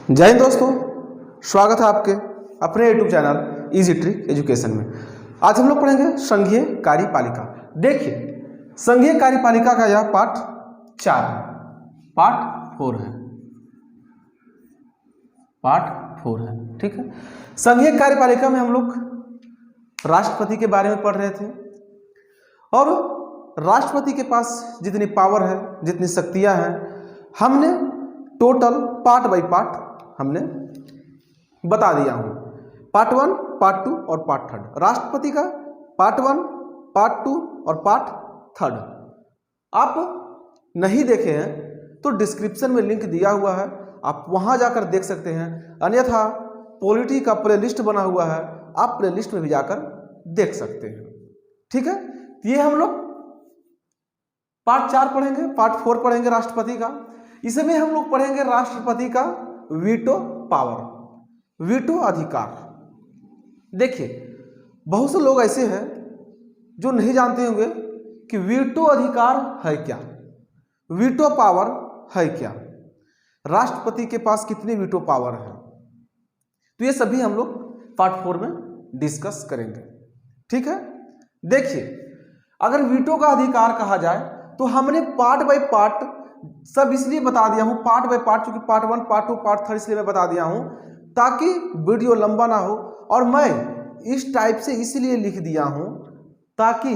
जय हिंद दोस्तों, स्वागत है आपके अपने YouTube channel easy trick education में। आज हम लोग पढ़ेंगे संघीय कार्यपालिका। देखिए, संघीय कार्यपालिका का यह पार्ट 4 है, पार्ट 4 है, पार्ट 4 है। ठीक है, संघीय कार्यपालिका में हम लोग राष्ट्रपति के बारे में पढ़ रहे थे और राष्ट्रपति के पास जितनी पावर है, जितनी शक्तियां हैं, हमने टोटल पार्ट बाय पार्ट हमने बता दिया हूं। पार्ट 1, पार्ट 2 और पार्ट 3 राष्ट्रपति का पार्ट 1, पार्ट 2 और पार्ट 3 आप नहीं देखे हैं तो डिस्क्रिप्शन में लिंक दिया हुआ है, आप वहां जाकर देख सकते हैं। अन्यथा पॉलिटी का प्लेलिस्ट बना हुआ है, आप प्लेलिस्ट में भी जाकर देख सकते हैं। ठीक है, ये हम लोग पार्ट 4 पढ़ेंगे, पार्ट 4 पढ़ेंगे राष्ट्रपति का। इसमें हम लोग पढ़ेंगे राष्ट्रपति का वीटो पावर, वीटो अधिकार। देखिए, बहुत से लोग ऐसे हैं जो नहीं जानते होंगे कि वीटो अधिकार है क्या, वीटो पावर है क्या, राष्ट्रपति के पास कितनी वीटो पावर है। तो ये सभी हम लोग पार्ट 4 में डिस्कस करेंगे। ठीक है, देखिए, अगर वीटो का अधिकार कहा जाए तो हमने पार्ट बाय पार्ट सब इसलिए बता दिया हूं, पार्ट बाय पार्ट, क्योंकि पार्ट 1, पार्ट 2, पार्ट 3 इसलिए मैं बता दिया हूं ताकि वीडियो लंबा ना हो। और मैं इस टाइप से इसलिए लिख दिया हूं ताकि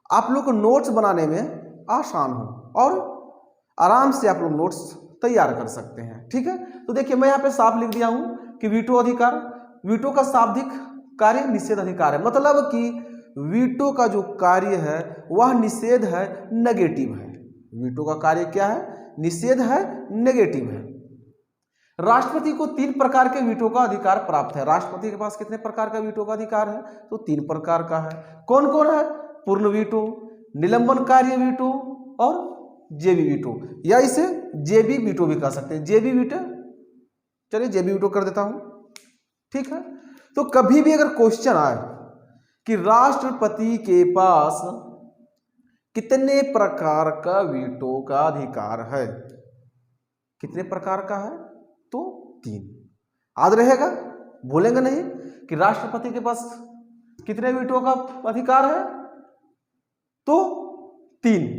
आप लोग को नोट्स बनाने में आसान हो और आराम से आप लोग नोट्स तैयार कर सकते हैं। ठीक है, तो देखिए, मैं यहाँ पे साफ लिख दिया हूं कि वीटो अधिकार, वीटो का शाब्दिक कार्य निषेध अधिकार है, मतलब कि वीटो का जो कार्य है वह निषेध है, नेगेटिव है। वीटो का कार्य क्या है? निषेध है, नेगेटिव है। राष्ट्रपति को 3 प्रकार के वीटो का अधिकार प्राप्त है। राष्ट्रपति के पास कितने प्रकार का वीटो का अधिकार है? तो 3 प्रकार का है। कौन कौन है? पूर्ण वीटो, निलंबन कार्य वीटो और जेबी वीटो, या इसे जेबी वीटो भी कह सकते हैं। जेबी वीटो, चलिए जेबी वीटो कर देता हूं। ठीक है, तो कभी भी अगर क्वेश्चन आए कि राष्ट्रपति के पास कितने प्रकार का वीटो का अधिकार है, कितने प्रकार का है? तो 3। याद रहेगा, भूलेंगे नहीं कि राष्ट्रपति के पास कितने वीटो का अधिकार है? तो 3।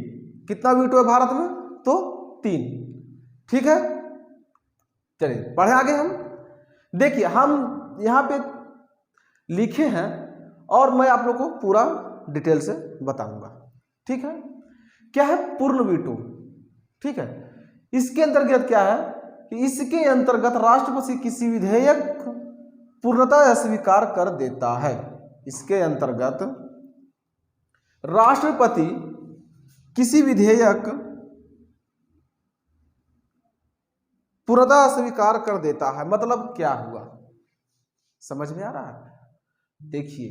कितना वीटो है भारत में? तो 3। ठीक है, चलिए पढ़े आगे हम। देखिए, हम यहां पे लिखे हैं और मैं आप लोग को पूरा डिटेल से बताऊंगा। ठीक है, क्या है पूर्ण वीटो? ठीक है, इसके अंतर्गत क्या है कि इसके अंतर्गत राष्ट्रपति किसी विधेयक पूर्णतः अस्वीकार कर देता है। इसके अंतर्गत राष्ट्रपति किसी विधेयक पूर्णतः अस्वीकार कर देता है, मतलब क्या हुआ, समझ में आ रहा है? देखिए,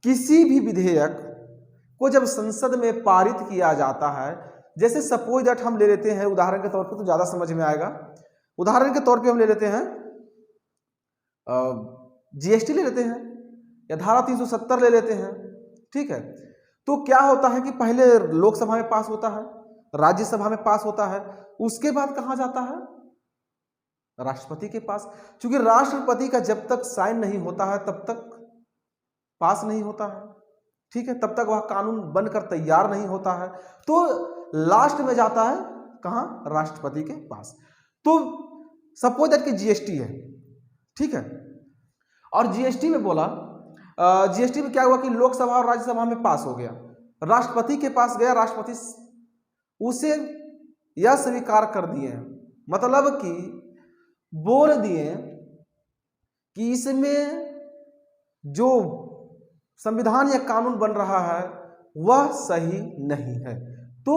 किसी भी विधेयक को जब संसद में पारित किया जाता है, जैसे सपोज दैट हम ले लेते हैं उदाहरण के तौर पे, तो ज्यादा समझ में आएगा। उदाहरण के तौर पे हम ले लेते हैं जीएसटी ले लेते हैं या धारा 370 ले लेते हैं। ठीक है, तो क्या होता है कि पहले लोकसभा में पास होता है, राज्यसभा में पास होता है, उसके बाद कहां जाता है? राष्ट्रपति के पास। क्योंकि राष्ट्रपति का जब तक साइन नहीं होता है तब तक पास नहीं होता है। ठीक है, तब तक वह कानून बनकर तैयार नहीं होता है, तो लास्ट में जाता है कहां? राष्ट्रपति के पास। तो सपोज दैट कि जीएसटी है, ठीक है, और जीएसटी में बोला, जीएसटी में क्या हुआ कि लोकसभा और राज्यसभा में पास हो गया, राष्ट्रपति के पास गया, राष्ट्रपति उसे यह स्वीकार कर दिए, मतलब कि बोल दिए कि इसमें जो संविधान या कानून बन रहा है वह सही नहीं है। तो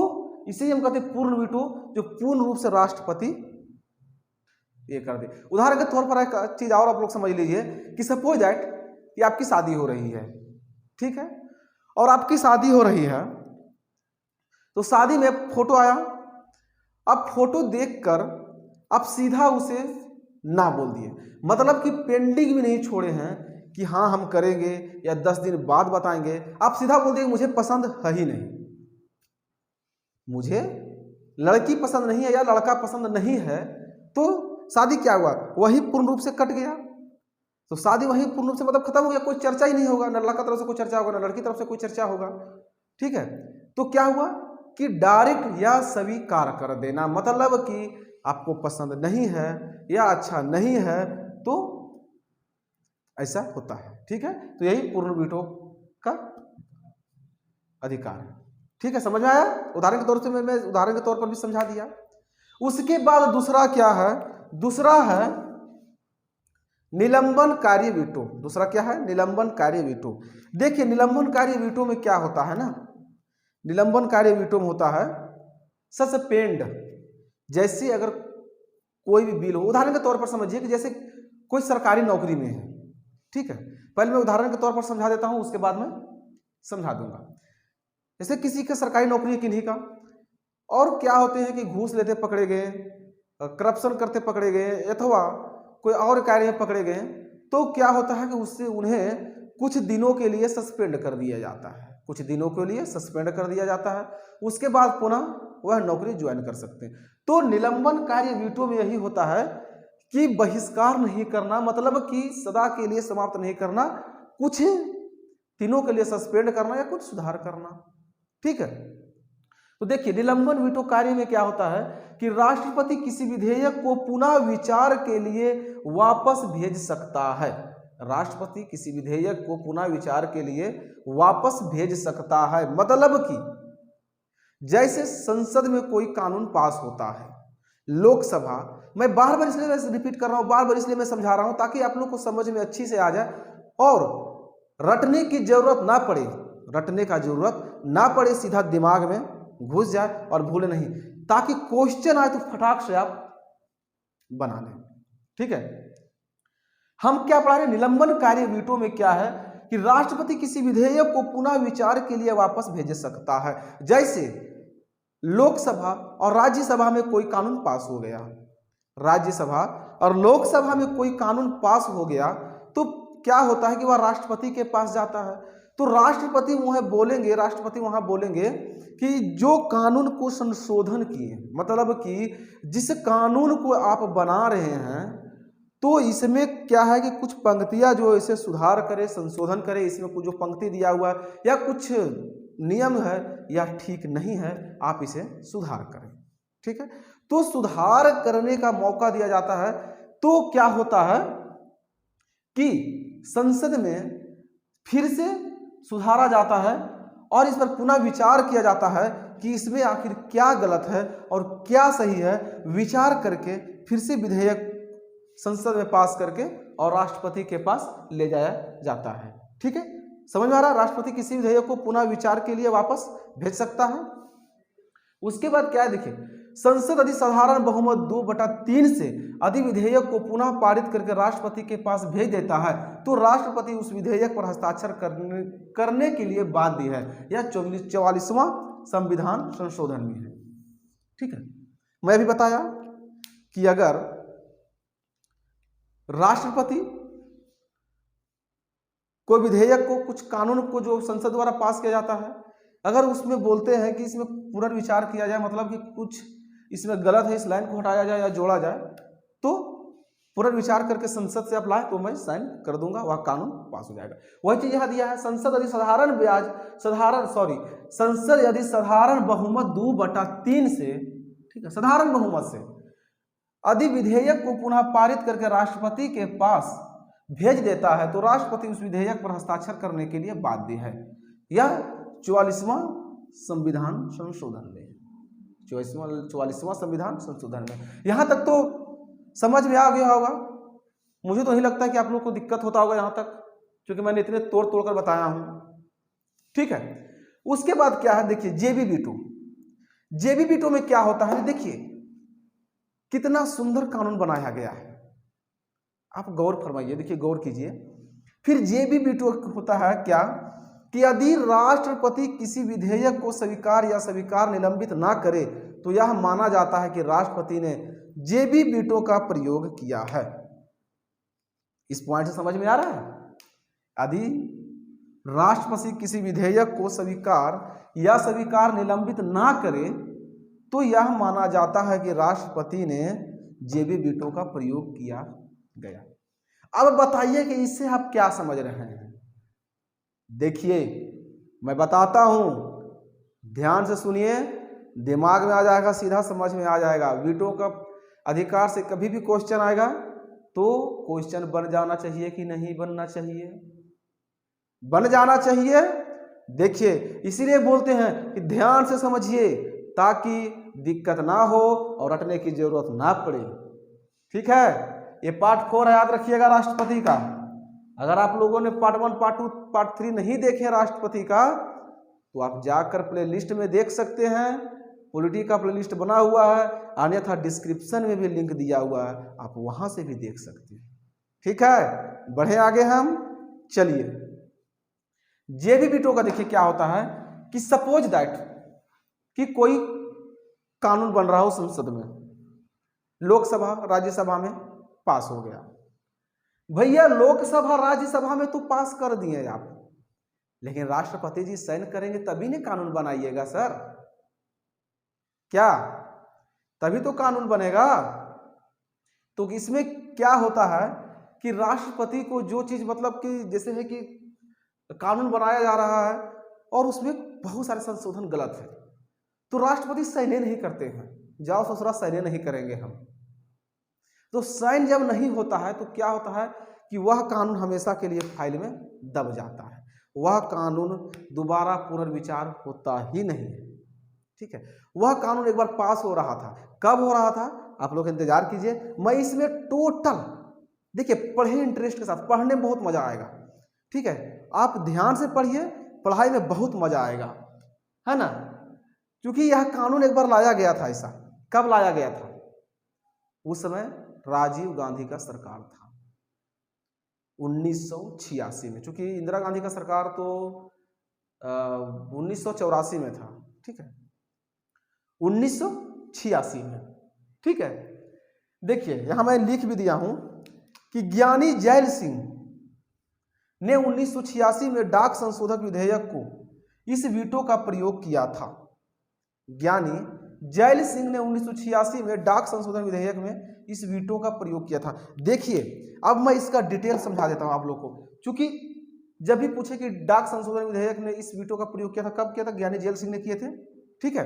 इसे हम कहते हैं पूर्ण वीटो, जो पूर्ण रूप से राष्ट्रपति ये कर दे। उदाहरण के तौर पर एक चीज और आप लोग समझ लीजिए कि सपोज दैट कि आपकी शादी हो रही है, ठीक है, और आपकी शादी हो रही है तो शादी में फोटो आया। अब फोटो देखकर आप सीधा उसे ना बोल दिए, मतलब कि पेंडिंग भी नहीं छोड़े हैं कि हाँ हम करेंगे या 10 दिन बाद बताएंगे। आप सीधा बोल दिए मुझे पसंद है ही नहीं, मुझे लड़की पसंद नहीं है या लड़का पसंद नहीं है, तो शादी क्या हुआ, वही पूर्ण रूप से कट गया। तो शादी वही पूर्ण रूप से मतलब खत्म हो गया, कोई चर्चा ही नहीं होगा, न लड़का तरफ से कोई चर्चा होगा, न लड़की तरफ से कोई चर्चा होगा। ठीक है, तो क्या हुआ कि डायरेक्ट या स्वीकार कर देना, मतलब कि आपको पसंद नहीं है या अच्छा नहीं है तो ऐसा होता है। ठीक है, तो यही पूर्ण वीटो का अधिकार है। ठीक है, समझ में आया? उदाहरण के तौर से मैं उदाहरण के तौर पर भी समझा दिया। उसके बाद दूसरा क्या है, दूसरा है निलंबन कार्य वीटो। दूसरा क्या है, निलंबन कार्य वीटो। देखिए निलंबन कार्य वीटो में क्या होता है ना, निलंबन कार्य वीटो में होता है सस्पेंड। जैसे अगर कोई भी बिल हो, उदाहरण के तौर पर समझिए कि जैसे कोई सरकारी नौकरी में है। ठीक है, पहले मैं उदाहरण के तौर पर समझा देता हूं, उसके बाद में समझा दूंगा। जैसे किसी का सरकारी नौकरी है किन्हीं का, और क्या होते हैं कि घूस लेते पकड़े गए, करप्शन करते पकड़े गए, अथवा कोई और कार्य में पकड़े गए, तो क्या होता है कि उससे उन्हें कुछ दिनों के लिए सस्पेंड कर दिया जाता है, कुछ दिनों के लिए सस्पेंड कर दिया जाता है। उसके बाद पुनः वह नौकरी ज्वाइन कर सकते हैं। तो निलंबन कार्य वीटो में यही होता है कि बहिष्कार नहीं करना, मतलब कि सदा के लिए समाप्त नहीं करना, कुछ दिनों के लिए सस्पेंड करना या कुछ सुधार करना। ठीक है, तो देखिए निलंबन वीटो कार्य में क्या होता है कि राष्ट्रपति किसी विधेयक को पुनः विचार के लिए वापस भेज सकता है। राष्ट्रपति किसी विधेयक को पुनः विचार के लिए वापस भेज सकता है, मतलब कि जैसे संसद में कोई कानून पास होता है, लोकसभा, मैं बार बार इसलिए रिपीट कर रहा हूं, बार बार इसलिए मैं समझा रहा हूं ताकि आप लोग को समझ में अच्छी से आ जाए और रटने की जरूरत ना पड़े, रटने का जरूरत ना पड़े, सीधा दिमाग में घुस जाए और भूले नहीं, ताकि क्वेश्चन आए तो फटाक से आप बना लें। ठीक है, हम क्या पढ़ा रहे, निलंबन कार्य वीटो में क्या है कि राष्ट्रपति किसी विधेयक को पुनः विचार के लिए वापस भेज सकता है। जैसे लोकसभा और राज्यसभा में कोई कानून पास हो गया, राज्यसभा और लोकसभा में कोई कानून पास हो गया, तो क्या होता है कि वह राष्ट्रपति के पास जाता है। तो राष्ट्रपति वहां बोलेंगे कि जो कानून को संशोधन किए, मतलब कि जिस कानून को आप बना रहे हैं, तो इसमें क्या है कि कुछ पंक्तियां जो इसे सुधार करे, संशोधन करे, इसमें कुछ जो पंक्ति दिया हुआ है या कुछ नियम है या ठीक नहीं है, आप इसे सुधार करें। ठीक है, तो सुधार करने का मौका दिया जाता है। तो क्या होता है कि संसद में फिर से सुधारा जाता है और इस पर पुनः विचार किया जाता है कि इसमें आखिर क्या गलत है और क्या सही है, विचार करके फिर से विधेयक संसद में पास करके और राष्ट्रपति के पास ले जाया जाता है। ठीक है, समझ में आ रहा है? राष्ट्रपति किसी विधेयक को पुनः विचार के लिए वापस भेज सकता है। उसके बाद क्या है, देखिए संसद यदि साधारण बहुमत 2/3 से अधिक विधेयक को पुनः पारित करके राष्ट्रपति के पास भेज देता है, तो राष्ट्रपति उस विधेयक पर हस्ताक्षर करने के लिए बाध्य है। यह 44वां संविधान संशोधन में है। ठीक है, मैं भी बताया कि अगर राष्ट्रपति कोई विधेयक को, कुछ कानून को जो संसद द्वारा पास किया जाता है, अगर उसमें बोलते हैं कि इसमें पुनर्विचार किया जाए, मतलब कि कुछ इसमें गलत है, इस लाइन को हटाया जाए या जोड़ा जाए, तो पुनर्विचार करके संसद से आप लाए तो मैं साइन कर दूंगा, वह कानून पास हो जाएगा। वही चीज यहां दिया है, संसद यदि साधारण बहुमत 2/3 से, ठीक है, साधारण बहुमत से यदि विधेयक को पुनः पारित करके राष्ट्रपति के पास भेज देता है, तो राष्ट्रपति उस विधेयक पर हस्ताक्षर करने के लिए बाध्य है। यह 44वां संविधान संशोधन में, 44वां संविधान संशोधन में। यहां तक तो समझ में आ गया होगा। मुझे तो नहीं लगता कि आप लोग को दिक्कत होता होगा यहां तक, क्योंकि मैंने इतने तोड़ तोड़ कर बताया हूं। ठीक है, उसके बाद क्या है, देखिए जेबी वीटो में क्या होता है, देखिए कितना सुंदर कानून बनाया गया है, आप गौर फरमाइए, देखिए गौर कीजिए। फिर जेबी वीटो होता है क्या कि यदि राष्ट्रपति किसी विधेयक को स्वीकार या स्वीकार निलंबित ना करे, तो यह माना जाता है कि राष्ट्रपति ने जेबी वीटो का प्रयोग किया है। इस पॉइंट से समझ में आ रहा है? यदि राष्ट्रपति किसी विधेयक को स्वीकार या स्वीकार निलंबित ना करे, तो यह माना जाता है कि राष्ट्रपति ने जेबी वीटो का प्रयोग किया गया। अब बताइए कि इससे आप क्या समझ रहे हैं। देखिए मैं बताता हूं, ध्यान से सुनिए, दिमाग में आ जाएगा, सीधा समझ में आ जाएगा। वीटो का अधिकार से कभी भी क्वेश्चन आएगा तो क्वेश्चन बन जाना चाहिए कि नहीं बनना चाहिए, बन जाना चाहिए। देखिए इसीलिए बोलते हैं कि ध्यान से समझिए ताकि दिक्कत ना हो और रटने की जरूरत ना पड़े। ठीक है, ये पार्ट 4 याद रखिएगा राष्ट्रपति का। अगर आप लोगों ने पार्ट 1, पार्ट 2, पार्ट 3 नहीं देखे राष्ट्रपति का तो आप जाकर प्लेलिस्ट में देख सकते हैं, पॉलिटी का प्लेलिस्ट बना हुआ है, अन्यथा डिस्क्रिप्शन में भी लिंक दिया हुआ है, आप वहां से भी देख सकते हैं। ठीक है, बढ़े आगे हम। चलिए जेबी वीटो का देखिए क्या होता है कि सपोज दैट कि कोई कानून बन रहा हो संसद में, लोकसभा राज्यसभा में पास हो गया। भैया लोकसभा राज्यसभा में तो पास कर दिए आप, लेकिन राष्ट्रपति जी साइन करेंगे तभी ने कानून बनाइएगा सर, क्या तभी तो कानून बनेगा। तो इसमें क्या होता है कि राष्ट्रपति को जो चीज मतलब कि जैसे है कि कानून बनाया जा रहा है और उसमें बहुत सारे संशोधन गलत है, तो राष्ट्रपति साइन नहीं करते हैं, जाओ ससुरा साइन नहीं करेंगे हम। तो साइन जब नहीं होता है तो क्या होता है कि वह कानून हमेशा के लिए फाइल में दब जाता है, वह कानून दोबारा पुनर्विचार होता ही नहीं है। ठीक है, वह कानून एक बार पास हो रहा था, कब हो रहा था आप लोग इंतजार कीजिए। मैं इसमें टोटल देखिए पढ़े इंटरेस्ट के साथ, पढ़ने में बहुत मजा आएगा। ठीक है, आप ध्यान से पढ़िए, पढ़ाई में बहुत मजा आएगा, है ना। क्योंकि यह कानून एक बार लाया गया था, ऐसा कब लाया गया था, उस समय राजीव गांधी का सरकार था 1986 में। चूंकि इंदिरा गांधी का सरकार तो 1984 में था। ठीक है, 1986 में। ठीक है, देखिए यहां मैं लिख भी दिया हूं कि ज्ञानी जैल सिंह ने 1986 में डाक संशोधक विधेयक को इस वीटो का प्रयोग किया था। ज्ञानी जैल सिंह ने 1986 में डाक संशोधन विधेयक में इस वीटो का प्रयोग किया था। देखिए अब मैं इसका डिटेल समझा देता हूं आप लोग को, क्योंकि जब भी पूछे कि डाक संशोधन विधेयक ने इस वीटो का प्रयोग किया था, कब किया था, ज्ञानी जैल सिंह ने किए थे। ठीक है,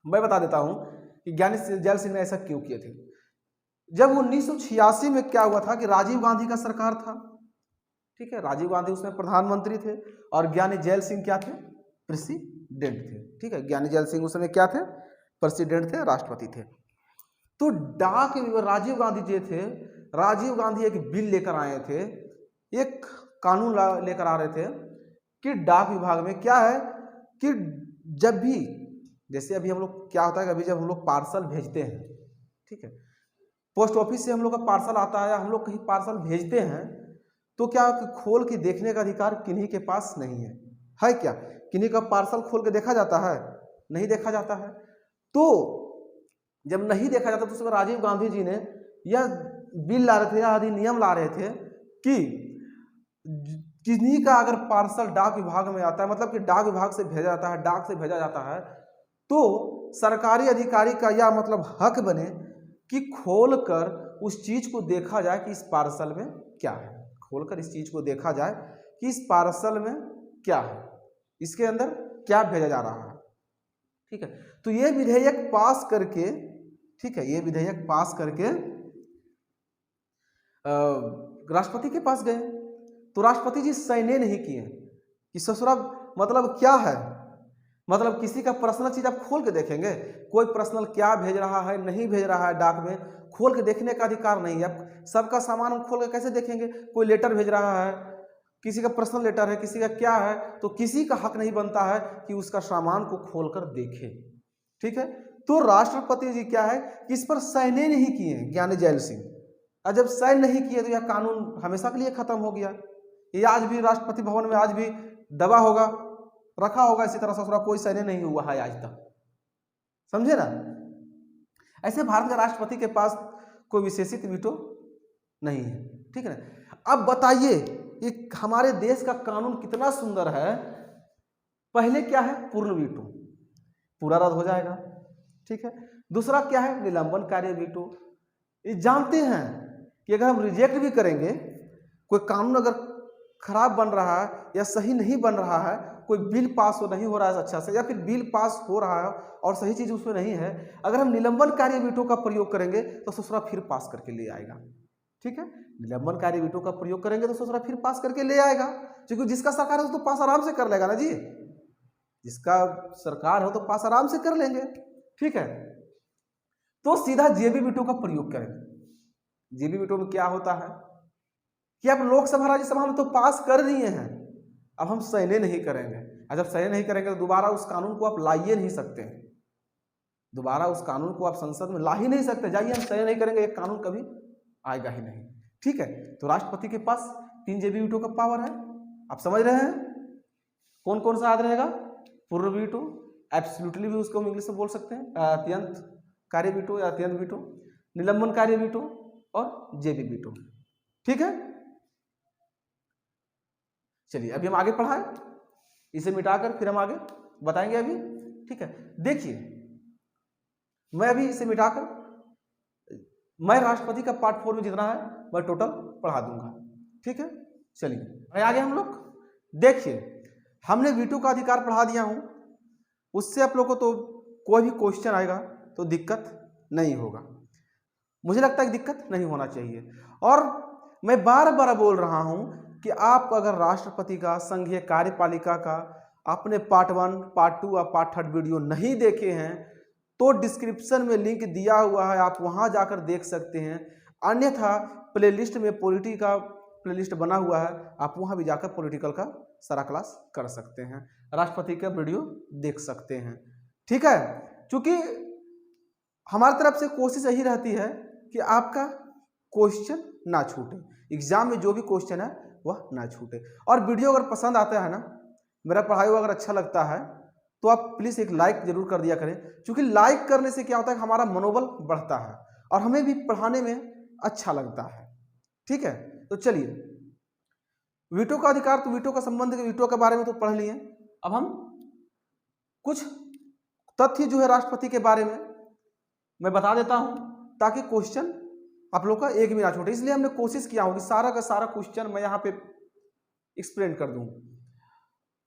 मैं बता देता हूं कि ज्ञानी जैल सिंह ने ऐसा क्यों किए थे। जब 1986 में क्या हुआ था कि राजीव गांधी का सरकार था। ठीक है, राजीव गांधी उसमें प्रधानमंत्री थे और ज्ञानी जैल सिंह क्या थे, प्रेसिडेंट थे। ठीक है, ज्ञानी जैल सिंह उस समय क्या थे, प्रेसिडेंट थे, राष्ट्रपति थे। तो डाक राजीव गांधी जो थे, राजीव गांधी एक बिल लेकर आए थे, एक कानून लेकर आ रहे थे कि डाक विभाग में क्या है कि जब भी जैसे अभी हम लोग क्या होता है कि अभी जब हम लोग पार्सल भेजते हैं, ठीक है, पोस्ट ऑफिस से हम लोग का पार्सल आता है, हम लोग कहीं पार्सल भेजते हैं तो क्या खोल के देखने का अधिकार किन्हीं के पास नहीं है क्या, किन्हीं का पार्सल खोल के देखा जाता है, नहीं देखा जाता है। तो जब नहीं देखा जाता तो उसमें राजीव गांधी जी ने यह बिल ला रहे थे, यह अधिनियम ला रहे थे कि किन्हीं का अगर पार्सल डाक विभाग में आता है, मतलब कि डाक विभाग से भेजा जाता है, डाक से भेजा जाता है, तो सरकारी अधिकारी का यह मतलब हक बने कि खोलकर उस चीज को देखा जाए कि इस पार्सल में क्या है, खोलकर इस चीज को देखा जाए कि इस पार्सल में क्या है, इसके अंदर क्या भेजा जा रहा है। ठीक है, तो ये विधेयक पास करके, ठीक है, ये विधेयक पास करके राष्ट्रपति के पास गए, तो राष्ट्रपति जी साइन नहीं किए कि ससुरा मतलब क्या है, मतलब किसी का पर्सनल चीज आप खोल के देखेंगे, कोई पर्सनल क्या भेज रहा है, नहीं भेज रहा है, डाक में खोल के देखने का अधिकार नहीं है। आप सबका सामान हम खोल के कैसे देखेंगे, कोई लेटर भेज रहा है, किसी का पर्सनल लेटर है, किसी का क्या है, तो किसी का हक नहीं बनता है कि उसका सामान को खोलकर देखे। ठीक है, तो राष्ट्रपति जी क्या है कि इस पर साइन नहीं किए ज्ञानी जैल सिंह, और जब साइन नहीं किए तो यह कानून हमेशा के लिए खत्म हो गया। ये आज भी राष्ट्रपति भवन में आज भी दबा होगा, रखा होगा, इसी तरह ससुरा कोई साइन नहीं हुआ है आज तक, समझे ना। ऐसे भारत के राष्ट्रपति के पास कोई विशेषित वीटो नहीं है। ठीक है ना। अब बताइए कि हमारे देश का कानून कितना सुंदर है। पहले क्या है, पूर्ण वीटो, पूरा रद्द हो जाएगा। ठीक है, दूसरा क्या है, निलंबन कार्य वीटो, ये जानते हैं कि अगर हम रिजेक्ट भी करेंगे, कोई कानून अगर खराब बन रहा है या सही नहीं बन रहा है, कोई बिल पास हो नहीं हो रहा है अच्छा से, या फिर बिल पास हो रहा है और सही चीज़ उसमें नहीं है, अगर हम निलंबनकारी वीटो का प्रयोग करेंगे तो ससुरा फिर पास करके ले आएगा। ठीक है, निलंबनकारी वीटो का प्रयोग करेंगे तो ससुरा फिर पास करके ले आएगा, क्योंकि जिसका सरकार है वो तो पास आराम से कर लेगा ना जी, जिसका सरकार हो तो पास आराम से कर लेंगे। ठीक है, तो सीधा जेबी वीटो का प्रयोग करेंगे। जेबी वीटो में क्या होता है कि आप लोकसभा राज्यसभा में तो पास कर दिए हैं, अब हम सहने नहीं करेंगे, और जब सहने नहीं करेंगे तो दोबारा उस कानून को आप लाइए नहीं सकते हैं, दोबारा उस कानून को आप संसद में ला ही नहीं सकते। जाइए, हम सहने नहीं करेंगे, एक कानून कभी आएगा ही नहीं। ठीक है, तो राष्ट्रपति के पास 3 जेबी वीटो का पावर है। आप समझ रहे हैं कौन कौन सा याद रहेगा? पूर्ण वीटो, एब्सोल्युटली भी उसको हम इंग्लिश में बोल सकते हैं, अत्यंत कार्य वीटो या अत्यंत वीटो, निलंबन कार्य वीटो और जेबी वीटो। ठीक है, चलिए अभी हम आगे पढ़ाएं, इसे मिटाकर फिर हम आगे बताएंगे अभी। ठीक है, देखिए मैं अभी इसे मिटाकर मैं राष्ट्रपति का पार्ट 4 में जितना है मैं टोटल पढ़ा दूंगा। ठीक है, चलिए आगे हम लोग देखिए, हमने वीटो का अधिकार पढ़ा दिया हूं, उससे आप लोग को तो कोई भी क्वेश्चन आएगा तो दिक्कत नहीं होगा, मुझे लगता है कि दिक्कत नहीं होना चाहिए। और मैं बार बार बोल रहा हूं कि आप अगर राष्ट्रपति का, संघीय कार्यपालिका का अपने पार्ट 1, पार्ट 2 और पार्ट 3 वीडियो नहीं देखे हैं तो डिस्क्रिप्शन में लिंक दिया हुआ है, आप वहां जाकर देख सकते हैं। अन्यथा प्लेलिस्ट में पॉलिटी का प्लेलिस्ट बना हुआ है, आप वहां भी जाकर पॉलिटिकल का सारा क्लास कर सकते हैं, राष्ट्रपति का वीडियो देख सकते हैं। ठीक है, क्योंकि हमारी तरफ से कोशिश यही रहती है कि आपका क्वेश्चन ना छूटे, एग्जाम में जो भी क्वेश्चन है वह ना छूटे। और वीडियो अगर पसंद आता है ना, मेरा पढ़ाई हुआ अगर अच्छा लगता है तो आप प्लीज़ एक लाइक जरूर कर दिया करें, क्योंकि लाइक करने से क्या होता है कि हमारा मनोबल बढ़ता है और हमें भी पढ़ाने में अच्छा लगता है। ठीक है, तो चलिए वीटो का अधिकार, तो वीटो का संबंध, वीटो के बारे में तो पढ़ लिए। अब हम कुछ तथ्य जो है राष्ट्रपति के बारे में मैं बता देता हूं ताकि क्वेश्चन आप लोग का एक भी ना छूटे, इसलिए हमने कोशिश किया होगी सारा का सारा क्वेश्चन मैं यहाँ पे एक्सप्लेन कर दूं।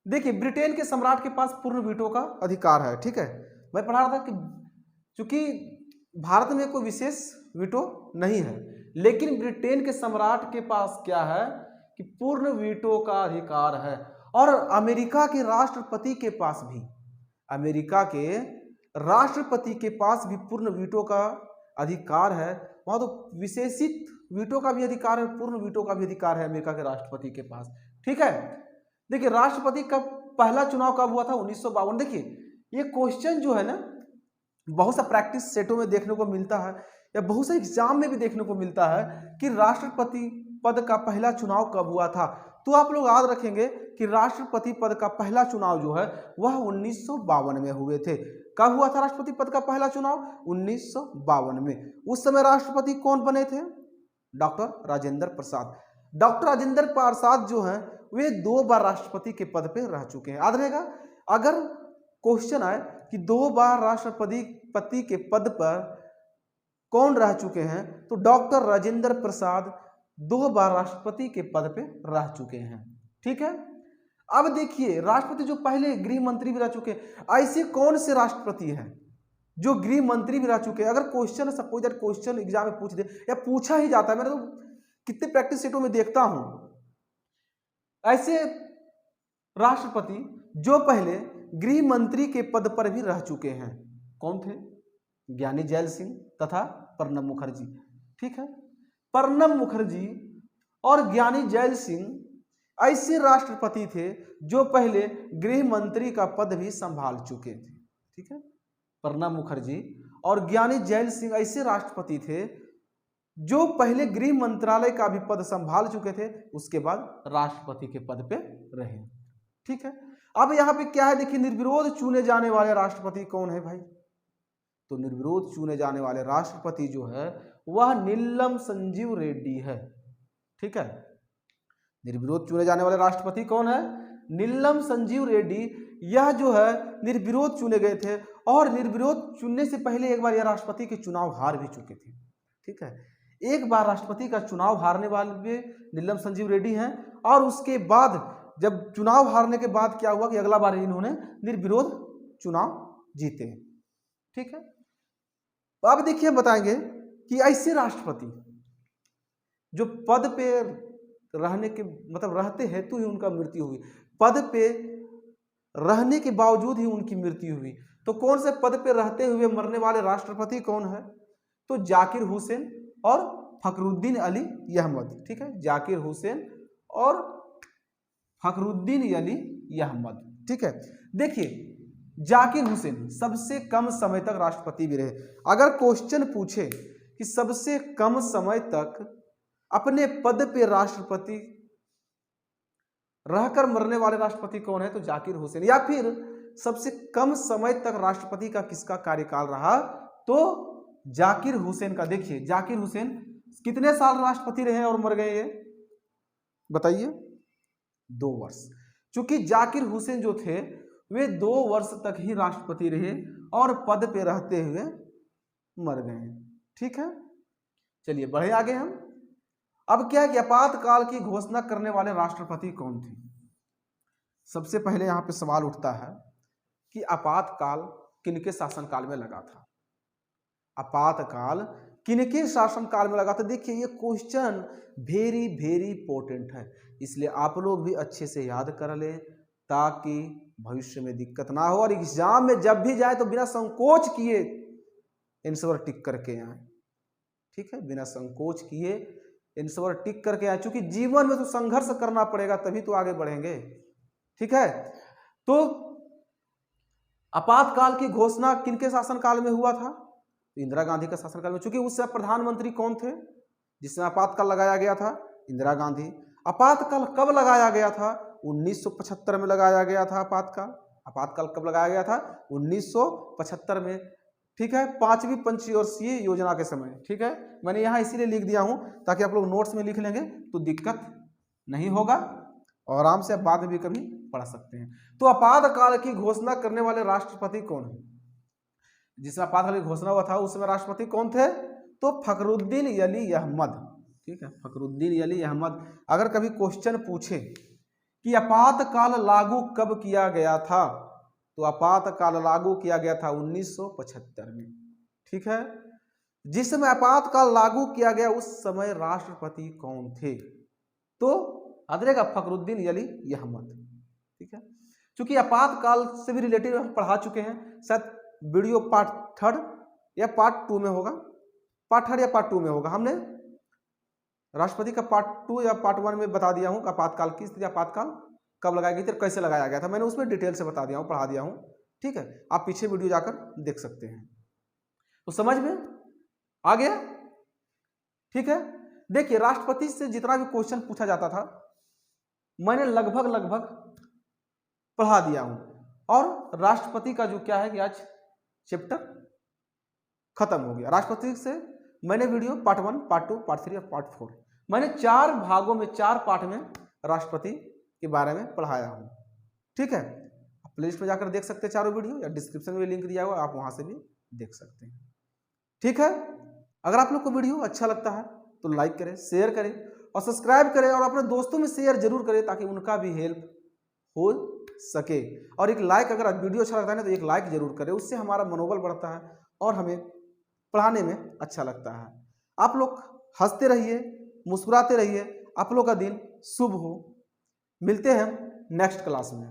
देखिए, ब्रिटेन के सम्राट के पास पूर्ण वीटो का अधिकार है। ठीक है, मैं पढ़ा रहा था कि चूंकि भारत में कोई विशेष वीटो नहीं है, लेकिन ब्रिटेन के सम्राट के पास क्या है कि पूर्ण वीटो का अधिकार है। और अमेरिका के राष्ट्रपति के पास भी, अमेरिका के राष्ट्रपति के पास भी पूर्ण वीटो का अधिकार है। वहां तो विशेषित वीटो का भी अधिकार है, पूर्ण वीटो का भी अधिकार है अमेरिका के राष्ट्रपति के पास। ठीक है, देखिए राष्ट्रपति का पहला चुनाव कब हुआ था? 1952। देखिए ये क्वेश्चन जो है ना, बहुत सा प्रैक्टिस सेटों में देखने को मिलता है या बहुत से एग्जाम में भी देखने को मिलता है कि राष्ट्रपति पद का पहला चुनाव कब हुआ था। तो आप लोग याद रखेंगे कि राष्ट्रपति पद का पहला चुनाव जो है वह 1952 में हुए थे। कब हुआ था राष्ट्रपति पद का पहला चुनाव? 1952 में। उस समय राष्ट्रपति कौन बने थे? डॉक्टर राजेंद्र प्रसाद। डॉक्टर राजेंद्र प्रसाद जो है वे 2 बार राष्ट्रपति के पद पे रह चुके हैं। याद रहेगा, अगर क्वेश्चन आए कि 2 बार राष्ट्रपति के पद पर कौन रह चुके हैं, तो डॉक्टर राजेंद्र प्रसाद 2 बार राष्ट्रपति के पद पे रह चुके हैं। ठीक है, अब देखिए राष्ट्रपति जो पहले गृह मंत्री भी रह चुके हैं, ऐसे कौन से राष्ट्रपति हैं जो गृह मंत्री भी रह चुके हैं? अगर question suppose that question exam में पूछ दे या पूछा ही जाता है, मैं तो कितने प्रैक्टिस सेटों में देखता हूं ऐसे राष्ट्रपति जो पहले गृह मंत्री के पद पर भी रह चुके हैं। कौन थे? ज्ञानी जैल सिंह तथा प्रणब मुखर्जी। ठीक है, प्रणब मुखर्जी और ज्ञानी जैल सिंह ऐसे राष्ट्रपति थे जो पहले गृह मंत्री का पद भी संभाल चुके थे। ठीक है, प्रणब मुखर्जी और ज्ञानी जैल सिंह ऐसे राष्ट्रपति थे जो पहले गृह मंत्रालय का भी पद संभाल चुके थे, उसके बाद राष्ट्रपति के पद पे रहे। ठीक है, अब यहाँ पे क्या है देखिए, निर्विरोध चुने जाने वाले राष्ट्रपति कौन है भाई? तो निर्विरोध चुने जाने वाले राष्ट्रपति जो है वह नीलम संजीव रेड्डी है। ठीक है, निर्विरोध चुने जाने वाले राष्ट्रपति कौन है? नीलम संजीव रेड्डी। यह जो है निर्विरोध चुने गए थे और निर्विरोध चुनने से पहले एक बार यह राष्ट्रपति के चुनाव हार भी चुके थे। ठीक है। एक बार राष्ट्रपति का चुनाव हारने वाले नीलम संजीव रेड्डी हैं, और उसके बाद जब चुनाव हारने के बाद क्या हुआ कि अगला बार इन्होंने निर्विरोध चुनाव जीते, ठीक है। अब देखिए बताएंगे कि ऐसे राष्ट्रपति जो पद पे रहने के मतलब रहते हेतु ही उनका मृत्यु हुई, पद पे रहने के बावजूद ही उनकी मृत्यु हुई, तो कौन से पद पे रहते हुए मरने वाले राष्ट्रपति कौन है? तो जाकिर हुसैन और फखरुद्दीन अली अहमद, ठीक है। जाकिर हुसैन और फखरुद्दीन अली अहमद, ठीक है। देखिए जाकिर हुसैन सबसे कम समय तक राष्ट्रपति भी रहे। अगर क्वेश्चन पूछे कि सबसे कम समय तक अपने पद पे राष्ट्रपति रहकर मरने वाले राष्ट्रपति कौन है, तो जाकिर हुसैन। या फिर सबसे कम समय तक राष्ट्रपति का किसका कार्यकाल रहा, तो जाकिर हुसैन का। देखिए जाकिर हुसैन कितने साल राष्ट्रपति रहे और मर गए, ये बताइए? 2 वर्ष। क्योंकि जाकिर हुसैन जो थे वे 2 वर्ष तक ही राष्ट्रपति रहे और पद पे रहते हुए मर गए, ठीक है। चलिए बढ़े आगे हम। अब क्या है कि आपातकाल की घोषणा करने वाले राष्ट्रपति कौन थे? सबसे पहले यहां पे सवाल उठता है कि आपातकाल किनके शासनकाल में लगा था? आपातकाल किनके शासनकाल में लगा था? देखिए ये क्वेश्चन वेरी वेरी इंपॉर्टेंट है, इसलिए आप लोग भी अच्छे से याद कर लें ताकि भविष्य में दिक्कत ना हो और एग्जाम में जब भी जाए तो बिना संकोच किए आंसर टिक करके आए, ठीक है। बिना संकोच किए आंसर टिक करके आए, क्योंकि जीवन में तो संघर्ष करना पड़ेगा तभी तो आगे बढ़ेंगे, ठीक है। तो आपातकाल की घोषणा किनके शासनकाल में हुआ था? इंदिरा गांधी का शासनकाल में, क्योंकि उस समय प्रधानमंत्री कौन थे जिसमें आपातकाल लगाया गया था? इंदिरा गांधी। आपातकाल कब लगाया गया था? 1975 में लगाया गया था आपातकाल। आपातकाल कब लगाया गया था? 1975 में, ठीक है। 5वीं पंचवर्षीय योजना के समय, ठीक है। मैंने यहाँ इसीलिए लिख दिया हूँ ताकि आप लोग नोट्स में लिख लेंगे तो दिक्कत नहीं होगा और आराम से आप बाद में भी कभी पढ़ सकते हैं। तो आपातकाल की घोषणा करने वाले राष्ट्रपति कौन है? जिसमें आपातकाल की घोषणा हुआ था उस समय राष्ट्रपति कौन थे? तो फखरुद्दीन अली अहमद, ठीक है। फखरुद्दीन अली अहमद। अगर कभी क्वेश्चन पूछे कि आपातकाल लागू कब किया गया था, तो आपातकाल लागू किया गया था 1975 में, ठीक है। जिस समय आपातकाल लागू किया गया उस समय राष्ट्रपति कौन थे? तो याद रहेगा फखरुद्दीन अली अहमद, ठीक है। क्योंकि आपातकाल से भी रिलेटेड हम पढ़ा चुके हैं, शायद वीडियो पार्ट 3 या पार्ट 2 में होगा, पार्ट 3 या पार्ट 2 में होगा। हमने राष्ट्रपति का पार्ट 2 या पार्ट 1 में बता दिया हूँ आपातकाल की स्थिति, आपातकाल कब लगाई गई थी, कैसे लगाया गया था, मैंने उसमें डिटेल से बता दिया हूँ, पढ़ा दिया हूँ, ठीक है। आप पीछे वीडियो जाकर देख सकते हैं। तो समझ में आ गया, ठीक है। देखिए राष्ट्रपति से जितना भी क्वेश्चन पूछा जाता था मैंने लगभग पढ़ा दिया हूं, और राष्ट्रपति का जो क्या है कि आज चैप्टर खत्म हो गया। राष्ट्रपति से मैंने वीडियो पार्ट 1, पार्ट 2, पार्ट 3 और पार्ट 4 मैंने 4 भागों में 4 पार्ट में राष्ट्रपति के बारे में पढ़ाया हूं, ठीक है। आप प्लेलिस्ट में जाकर देख सकते हैं चारों वीडियो, या डिस्क्रिप्शन में लिंक दिया हुआ, आप वहां से भी देख सकते हैं, ठीक है। अगर आप लोग को वीडियो अच्छा लगता है तो लाइक करें, शेयर करें और सब्सक्राइब करें, और अपने दोस्तों में शेयर जरूर करें ताकि उनका भी हेल्प हो सके। और एक लाइक, अगर वीडियो अच्छा लगता है ना तो एक लाइक जरूर करें, उससे हमारा मनोबल बढ़ता है और हमें पढ़ाने में अच्छा लगता है। आप लोग हंसते रहिए, मुस्कुराते रहिए, आप लोग का दिन शुभ हो। मिलते हैं नेक्स्ट क्लास में।